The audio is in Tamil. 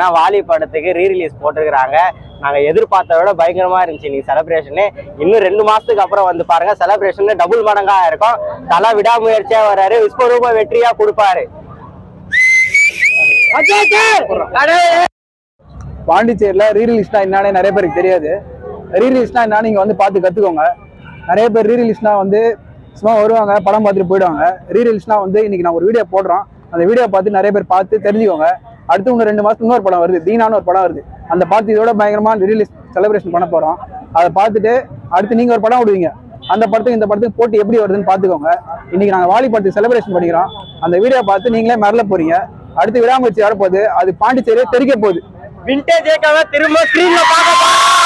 பார்த்தீங்கன்னா வாலி படத்துக்கு ரீரிலீஸ் போட்டுருக்காங்க. நாங்கள் எதிர்பார்த்த விட பயங்கரமாக இருந்துச்சு நீ செலிப்ரேஷனு. இன்னும் 2 மாதத்துக்கு அப்புறம் வந்து பாருங்கள், செலிப்ரேஷன் டபுள் மடங்காக இருக்கும். தலை விடாமுயற்சியாக வர்றாரு, விஸ்வரூப வெற்றியாக கொடுப்பாரு. பாண்டிச்சேரியில் ரீரிலீஸ்னா என்னன்னு நிறைய பேருக்கு தெரியாது. ரீரிலீஸ்னா என்னன்னு நீங்கள் வந்து பார்த்து கற்றுக்கோங்க. நிறைய பேர் ரீரிலீஸ்னா வந்து சும்மா வருவாங்க, படம் பார்த்துட்டு போயிடுவாங்க. ரீரிலீஸ்னா வந்து இன்னைக்கு நான் ஒரு வீடியோ போடுறோம், அந்த வீடியோ பார்த்து நிறைய பேர் பார்த்து தெரிஞ்சுக்கோங்க. அடுத்து இன்னும் 2 மாதத்துக்கு இன்னொரு படம் வருது, தீனான்னு ஒரு படம் வருது. அந்த பார்த்து இதோட பயங்கரமாக ரீரிலீஸ் செலிப்ரேஷன் பண்ண போகிறோம். அதை பார்த்துட்டு அடுத்து நீங்கள் ஒரு படம் விடுவீங்க. அந்த படத்துக்கு இந்த படத்துக்கு போட்டி எப்படி வருதுன்னு பார்த்துக்கோங்க. இன்னைக்கு நாங்கள் வாலி படத்துக்கு செலிப்ரேஷன் பண்ணிக்கிறோம். அந்த வீடியோ பார்த்து நீங்களே மறல போறீங்க. அடுத்து விடாமுயற்சி வரப்போகுது, அது பாண்டிச்சேரியை தெரிக்க போகுது. விண்டேஜ் திரும்ப ஸ்கிரீன்ல பார்க்க போறோம்.